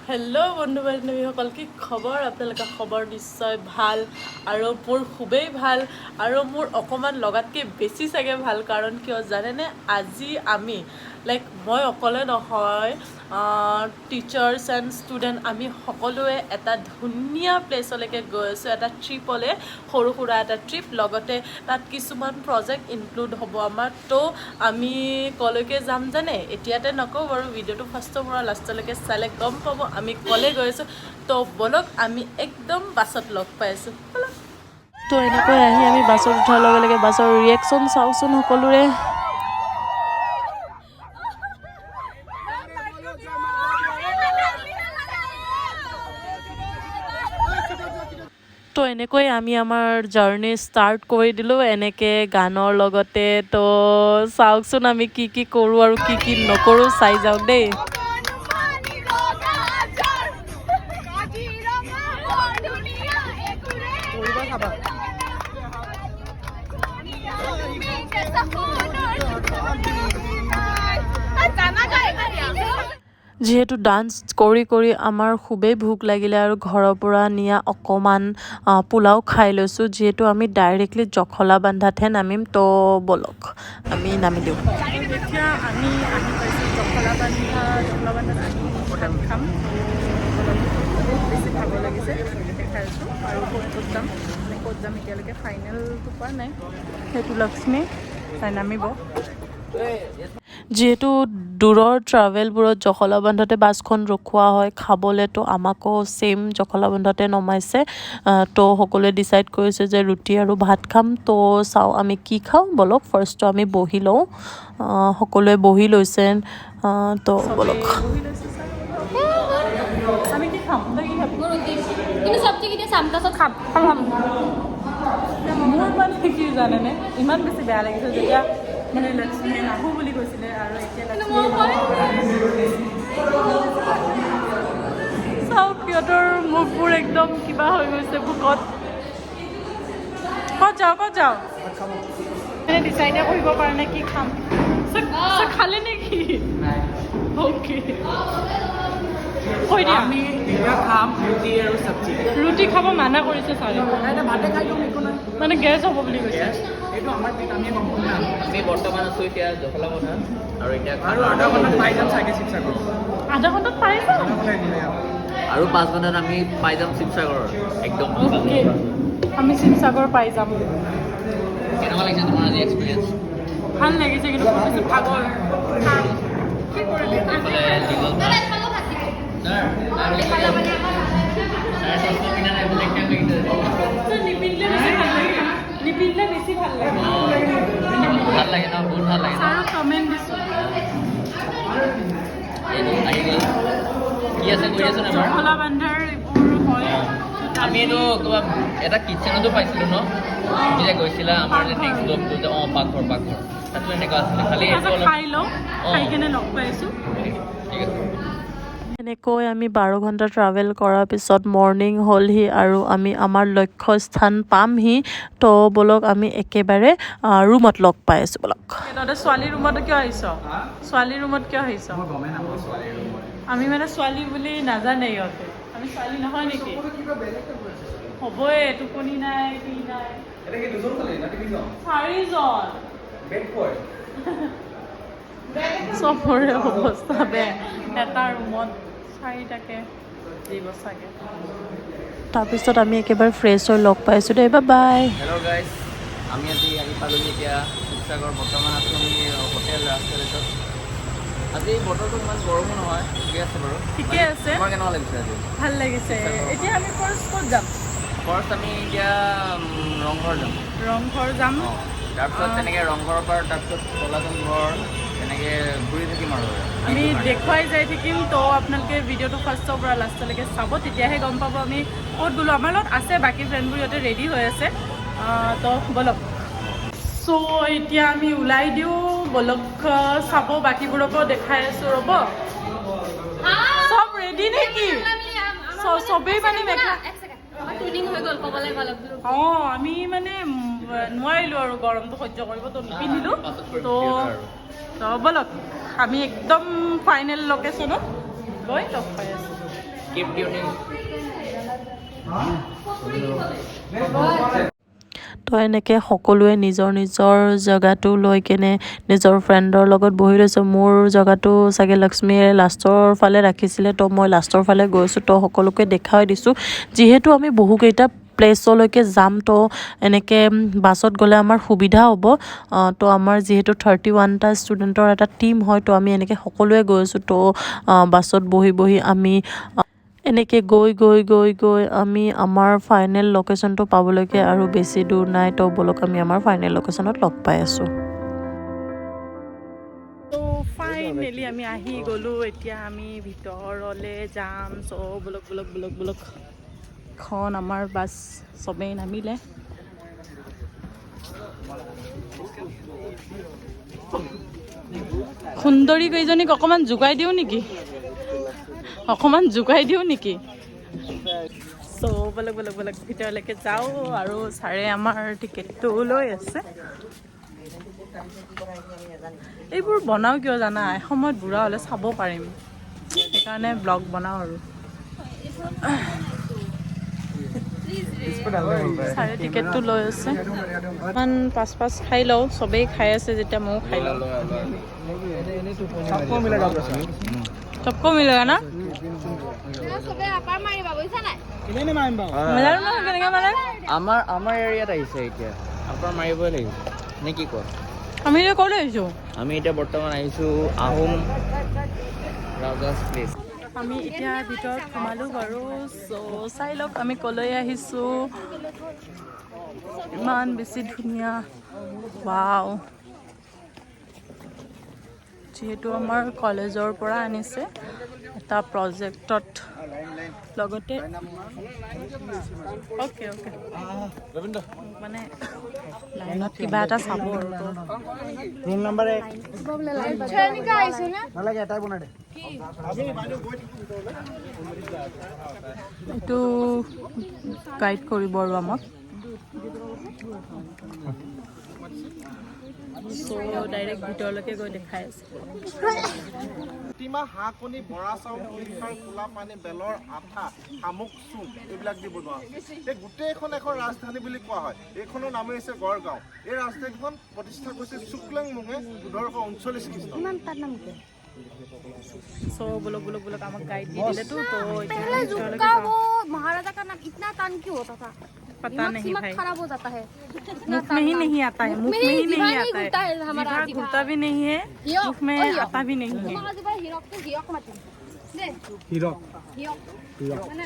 Hello' বন্ধু বান্ধৱীসকল, কি খবৰ? আপোনালোকৰ খবৰ নিশ্চয় ভাল আৰু মোৰ খুবেই ভাল আৰু মোৰ অকণমান লগাতকৈ বেছি চাগে ভাল। কাৰণ কিয় জানেনে, আজি আমি মই অকলে নহয়, টিচাৰ্ছ এণ্ড ষ্টুডেণ্ট আমি সকলোৱে এটা ধুনীয়া প্লেচলৈকে গৈ আছোঁ, এটা ট্ৰিপলৈ, সৰু সুৰা এটা ট্ৰিপ। লগতে তাত কিছুমান প্ৰজেক্ট ইনক্লুড হ'ব আমাৰ। তো আমি কলৈকে যাম জানে? এতিয়াতে নকওঁ বাৰু, ভিডিঅ'টো ফাৰ্ষ্টৰ পৰা লাষ্টলৈকে চালে গম পাব আমি কলে গৈ আছোঁ। তো বলক আমি একদম বাছত লগ পাই আছোঁ। তো এনেকৈ আহি আমি বাছত উঠাৰ লগে লগে বাছৰ ৰিয়েকশ্যন চাওঁচোন সকলোৰে। তো এনেকৈ আমি আমাৰ জাৰ্ণি ষ্টাৰ্ট কৰি দিলোঁ এনেকৈ গানৰ লগতে। তো চাওকচোন আমি কি কি কৰোঁ আৰু কি কি নকৰোঁ, চাই যাওক দেই। যিহেতু ডান্স কৰি কৰি আমাৰ খুবেই ভোক লাগিলে আৰু ঘৰৰ পৰা নিয়া অকণমান পোলাও খাই লৈছোঁ। যিহেতু আমি ডাইৰেক্টলি জখলাবান্ধাতহে নামিম। তো বলক আমি নামি দিওঁ। এতিয়া আমি আহি পাইছোঁ জখলাবান্ধাত আমি ভাত খাম। বহুত বেছি খাব লাগিছে, গতিকে খাইছোঁ। আৰু ক'ত যাম এতিয়ালৈকে ফাইনেলটো পোৱা নাই। সেইটো লক্ষ্মী চাই নামিব। যিহেতু দূৰৰ ট্ৰাভেলবোৰত জখলাবান্ধাতে বাছখন ৰখোৱা হয় খাবলৈ, তো আমাকো ছেইম জখলাবান্ধাতে নমাইছে। তো সকলোৱে ডিচাইড কৰিছে যে ৰুটি আৰু ভাত খাম। তো চাওঁ আমি কি খাওঁ, বলক ফাৰ্ষ্টটো আমি বহি লওঁ। সকলোৱে বহি লৈছে। তো বলক আমি কি খাম? মোৰ মানে কি জানেনে, ইমান বেছি বেয়া লাগিছে যেতিয়া মানে লক্ষ্মীয়ে নাহো বুলি কৈছিলে আৰু এতিয়া চাওক সিহঁতৰ মুখবোৰ একদম কিবা হৈ গৈছে ভোকত। ক'ত যাওঁ মানে ডিচাইডে কৰিব পৰা নাই কি খাম। খালে নেকি? অ'কে, কৈ দিয়া। আমি খাম ৰুটি আৰু চব্জি। ৰুটি খাব মানা কৰিছে ছাৰে, ভাতে খাই দিওঁ একো নাই, মানে গেছ হ'ব বুলি কৈছে। এইটো আমাৰ আমি আমি বৰ্তমান আছোঁ এতিয়া জখলাবন্ধাত আৰু এতিয়া আধা ঘণ্টাত পাই যাম চাগে শিৱসাগৰ। আধা ঘণ্টাত পাই যাম আৰু 5 ঘণ্টাত আমি পাই যাম শিৱসাগৰ একদম। অ'কে, আমি শিৱসাগৰ পাই যাম। কেনেকুৱা লাগিছে তোমাৰ আজি এক্সপিৰিয়েঞ্চ? ভাল লাগিছে, কিন্তু ভাগৰ কি কৰিবি নিপিন্ধিলে বেছি ভাল লাগে। ভাল লাগে ন, বহুত ভাল লাগে। ছাৰক কমেণ্ট দিছোঁ। কি আছে কৰি আছো ন জখলাবান্ধাৰ এইবোৰ হয়। আমি এইটো কিবা এটা কিটচেনতো পাইছিলোঁ ন, যেতিয়া গৈছিলা আমাৰ যে নেক্সট ব্লগটো যে পাকঘৰ তাতো এনেকুৱা আছিলে। খালি খাই লওঁ, খাই কেনে লগ পাইছোঁ। ঠিক আছে। এনেকৈ আমি 12 ঘণ্টা ট্ৰাভেল কৰাৰ পিছত মৰ্ণিং হ'লহি আৰু আমি আমাৰ লক্ষ্যস্থান পামহি। তো বলক আমি একেবাৰে ৰুমত লগ পাই আছোঁ। বলক ছোৱালী ৰুমত কিয় আহিছ? ছোৱালী ৰুমত কিয় আহিছ? আমি মানে ছোৱালী বুলি নাজানে ইহঁতে, আমি ছোৱালী নহয় নেকি? হ'বই, টোপনি নাই কি নাই। 4জন চবৰে অৱস্থা বেয়া, এটা ৰুমত 4টাকে দিব চাগে। তাৰপিছত আমি একেবাৰে ফ্ৰেছ হৈ লগ পাইছোঁ দেই। বাই। হেল্ল' গাইজ, আমি আজি আহি পালোঁহি এতিয়া শিৱসাগৰ। বৰ্তমান আছোঁ আমি হোটেল ৰাজধানীত। আজি বতৰটো ইমান গৰমো নহয়, ঠিকে আছে বাৰু। ঠিকে আছে। তোমাৰ কেনেকুৱা লাগিছে আজি? ভাল লাগিছে। এতিয়া আমি ফাৰ্ষ্ট ক'ত যাম? ফাৰ্ষ্ট আমি এতিয়া ৰংঘৰ যাম। তাৰপিছত তেনেকৈ ৰংঘৰৰ পৰা তাৰপিছত তলাতল ঘৰ তেনেকৈ ঘূৰি থাকিম আৰু আমি দেখুৱাই যাই থাকিম। তো আপোনালোকে ভিডিঅ'টো ফাৰ্ষ্টৰ পৰা লাষ্টলৈকে চাব, তেতিয়াহে গম পাব আমি ক'ত গ'লোঁ। আমাৰ লগত আছে বাকী ফ্ৰেণ্ডবোৰ, ইয়াতে ৰেডি হৈ আছে। তো বলক। চ' এতিয়া আমি ওলাই দিওঁ, বলক চাব। বাকীবোৰকো দেখাই আছোঁ, ৰ'ব। চব ৰেডি নেকি? চবেই মানে আমি মানে নোৱাৰিলোঁ আৰু গৰমটো সহ্য কৰিব, তো নিপিন্ধিলোঁ। তো বলক আমি একদম ফাইনেল লোকেশ্যনত গৈ লগ পাই আছোঁ। Keep tuning. তো এনেকৈ সকলোৱে নিজৰ নিজৰ জেগাটো লৈ কেনে নিজৰ ফ্ৰেণ্ডৰ লগত বহি লৈছোঁ মোৰ জেগাটো চাগে লক্ষ্মীয়ে লাষ্টৰ ফালে ৰাখিছিলে তো মই লাষ্টৰ ফালে গৈছোঁ তো সকলোকে দেখাই দিছোঁ যিহেতু আমি বহুকেইটা প্লেছলৈকে যাম তো এনেকৈ বাছত গ'লে আমাৰ সুবিধা হ'ব তো আমাৰ যিহেতু 31টা ষ্টুডেণ্টৰ এটা টিম হয় তো আমি এনেকৈ সকলোৱে গৈছোঁ তো বাছত বহি বহি আমি এনেকৈ গৈ আমি আমাৰ ফাইনেল লোকেশ্যনটো পাবলৈকে আৰু বেছি দূৰ নাই তো বলক আমি আমাৰ ফাইনেল লোকেশ্যনত লগ পাই আছোঁ তো ফাইনেলি আমি আহি গ'লোঁ এতিয়া আমি ভিতৰলৈ যাম চ' বলক খন আমাৰ বাছ চবেই নামিলে সুন্দৰী কেইজনীক অকণমান জোকাই দিওঁ নেকি চ' বলক ভিতৰলৈকে যাওঁ আৰু ছাৰে আমাৰ টিকেটটো লৈ আছে এইবোৰ বনাওঁ কিয় জানা এসময়ত বুঢ়া হ'লে চাব পাৰিম সেইকাৰণে ব্লগ বনাওঁ আৰু ছাৰে টিকেটটো লৈ আছে ইমান পাঁচ খাই লওঁ চবেই খাই আছে যেতিয়া ময়ো খাই লওঁ सबको मिलेगा ना আমাৰ এৰিয়াত আহিছে এতিয়া আপাৰ মাৰিবই লাগিব নে কি কয় আমি এতিয়া ক'লৈ আহিছোঁ আমি এতিয়া বৰ্তমান আহিছোঁ আহোম ৰাজাজ প্লেচ আমি এতিয়া ভিতৰত সোমালোঁ বাৰু চ' চাই লওক আমি ক'লৈ আহিছোঁ ইমান বেছি ধুনীয়া ৱাও যিহেতু আমাৰ কলেজৰ পৰা আনিছে এটা প্ৰজেক্টত লগতে অ'কে মানে লাইনত কিবা এটা চাব আৰু ৰুম নাম্বাৰ 1 এইটো গাইড কৰিব আৰু আমাক ডাইৰেক্ট ভিতৰলৈকে গৈ দেখাই আছে হাঁহ কণী বৰা চাউল কুলিখাৰ কোলা পানী বেলৰ আঠা শামুক চুপ এইবিলাক দি বনোৱা এই গোটেইখন এখন ৰাজধানী বুলি কোৱা হয় এইখনৰ নামেই হৈছে গড়গাঁও এই ৰাজধানীখন প্ৰতিষ্ঠা কৰিছিল শুক্লাংমুঙে 1239 খ্ৰীষ্টাব্দত सो बोलो আমাক গাইড দি দিলে तो पहले का वो महाराजा का नाम इतना तान क्यों होता था पता नहीं भाई खराब हो जाता है मुख में ही नहीं आता है मुख में ही नहीं आता है हमारा घुलता भी नहीं है मुख में आता भी नहीं है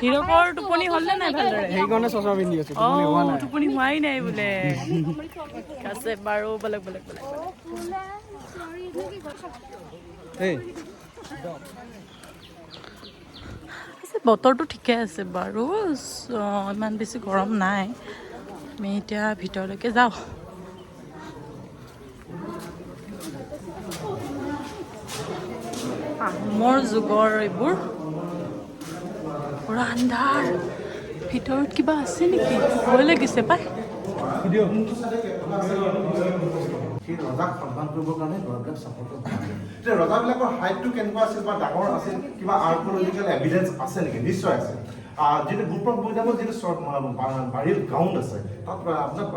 হিৰকৰ টোপনি হ'লনে নাই ভালদৰে সেইকাৰণে চচা পিন্ধি আছো টোপনি হোৱাই নাই বোলে আছে বাৰু বেলেগ বতৰটো ঠিকে আছে বাৰু ইমান বেছি গৰম নাই আমি এতিয়া ভিতৰলৈকে যাওঁ আহোমৰ যুগৰ এইবোৰ পুৰা আন্ধাৰ ভিতৰত কিবা আছে নেকি ভয় লাগিছে পাই ৰজাক সন্মান কৰিবৰ কাৰণে গড়বিলাক চাপৰ্ট এতিয়া ৰজাবিলাকৰ হাইটটো কেনেকুৱা আছিল বা ডাঙৰ আছিল কিবা আৰ্কিঅলজিকেল এভিডেন্স আছে নেকি নিশ্চয় আছে যিটো গুৰুত্ব মৈদামৰ যিটো বাৰীৰ গ্ৰাউণ্ড আছে তাত আপোনাৰ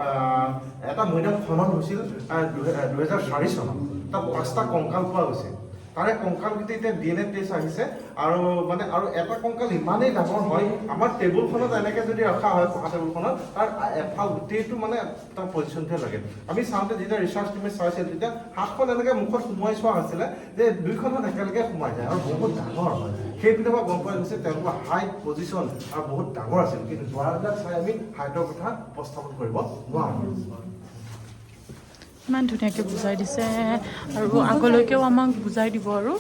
এটা মৈদাম খনন হৈছিল 2004 চনত তাত 5টা কংকাল পোৱা গৈছে তাৰে কংকালকেইটা এতিয়া DNA টেষ্ট আহিছে আৰু মানে আৰু এটা কংকাল ইমানেই ডাঙৰ হয় আমাৰ টেবুলখনত এনেকৈ যদি ৰখা হয় পঢ়া টেবুলখনত তাৰ এফাল গোটেইটো মানে তাৰ পজিশ্যনটোহে লাগে আমি চাওঁতে যেতিয়া ৰিচাৰ্চ টিমে চাইছিল তেতিয়া হাতখন এনেকৈ মুখত সোমোৱাই চোৱা হৈছিলে যে দুইখনত একেলগে সোমাই যায় আৰু বহুত ডাঙৰ হয় সেইপিনৰ পৰা গম পোৱা গৈছে তেওঁলোকৰ হাইট পজিশ্যন আৰু বহুত ডাঙৰ আছিল কিন্তু দুৱাৰবিলাক চাই আমি হাইটৰ কথা উপস্থাপন কৰিব নোৱাৰোঁ ইমান ধুনীয়াকৈ বুজাই দিছে আৰু আগলৈকেও আমাক বুজাই দিব আৰু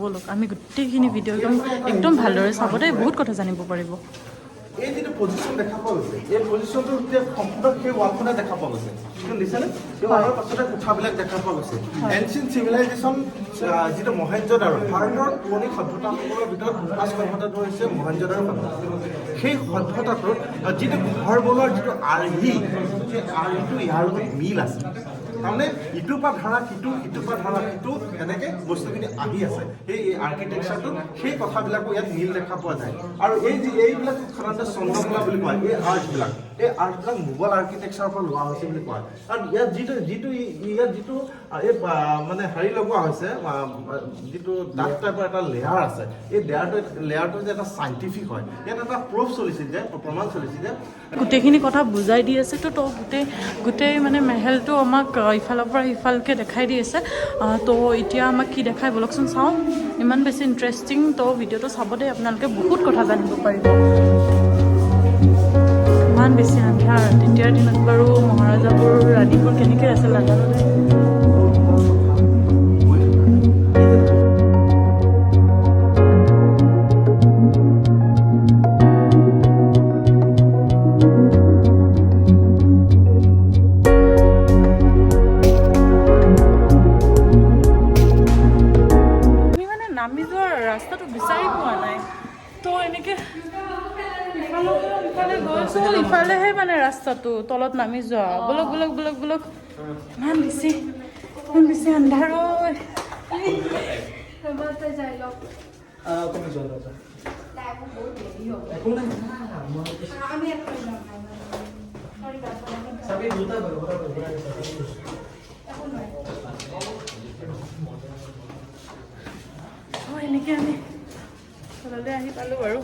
ব'লক আমি গোটেইখিনি ভিডিঅ' একদম ভালদৰে চাব দেই বহুত কথা জানিব পাৰিব এই যিটো পজিশ্যন দেখা পোৱা গৈছে এই পজিশ্যনটো এতিয়া সম্পূৰ্ণ সেই ৱালখনে দেখা পোৱা গৈছে কিন্তু দিছেনে এই ৱালৰ পাছতে কোঠাবিলাক দেখা পোৱা গৈছে এনচিয়েণ্ট চিভিলাইজেশ্যন যিটো মহেঞ্জোদাৰো ভাৰতৰ পুৰণি সভ্যতাসমূহৰ ভিতৰত ফাৰ্ষ্ট সভ্যতাটো হৈছে মহেঞ্জোদাৰো সভ্যতা সেই সভ্যতাটোৰ যিটো ঘৰ বনোৱাৰ যিটো আৰ্হি সেই আৰ্হিটো ইয়াৰ লগত মিল আছে তাৰমানে ইটোৰ পৰা ধাৰা সিটো সিটোৰ পৰা ধাৰা সিটো এনেকে বস্তুখিনি আহি আছে সেই আৰ্কিটেকচাৰটো সেই কথাবিলাকো ইয়াত মিল দেখা পোৱা যায় আৰু এইবিলাক সাধাৰণতে চন্দ্ৰকলা বুলি কয় এই আৰ্টবিলাক মোগল আৰ্কিটেকচাৰৰ পৰা লোৱা হৈছে বুলি কয় আৰু ইয়াত যিটো এই মানে হেৰি লগোৱা হৈছে যিটো ডাঠ টাইপৰ এটা লেয়াৰ আছে এই লেয়াৰটো যে এটা চাইণ্টিফিক হয় ইয়াত এটা প্ৰুফ চলিছিল যে প্ৰমাণ চলিছিল যে গোটেইখিনি কথা বুজাই দি আছে তো গোটেই মানে মেহেলটো আমাক ইফালৰ পৰা সিফালকৈ দেখাই দি আছে তো এতিয়া আমাক কি দেখাই বলকচোন চাওঁ ইমান বেছি ইণ্টাৰেষ্টিং তো ভিডিঅ'টো চাব দেই আপোনালোকে বহুত কথা জানিব পাৰিব ইমান বেছি আন্ধাৰ তেতিয়াৰ দিনত বাৰু মহাৰাজাবোৰ ৰাণীবোৰ কেনেকৈ আছিল নাজানো দেই নামি যোৱাৰ ৰাস্তাটো বিচাৰি পোৱা নাই তো এনেকৈ ইফালে গৈছোঁ ইফালেহে মানে ৰাস্তাটো তলত নামি যোৱা বলক ইমান বেছি আন্ধাৰ এনেকৈ আমি তললৈ আহি পালোঁ বাৰু